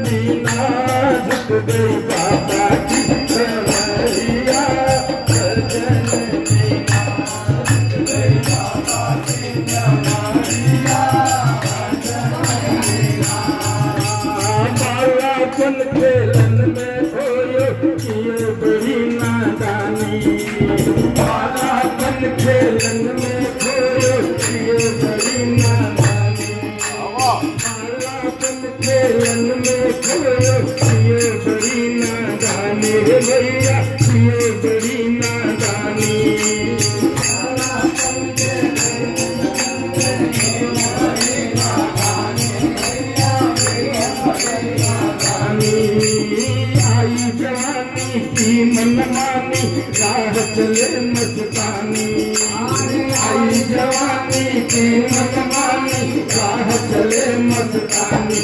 मीना झुक गई बाबा की कमरिया सजन मीना झुक गई बाबा की कमरिया बालापन खेलन में खोयो किए बड़ी नादानी बालापन खेलन में खोयो किए बड़ी नादानी बालापन खेलन में खोयो किए बड़ी नादानी रे भैया किए बड़ी नादानी आई जवानी की मनमानी राह चले मस्तानी आई जवानी की मनमानी राह चले मस्तानी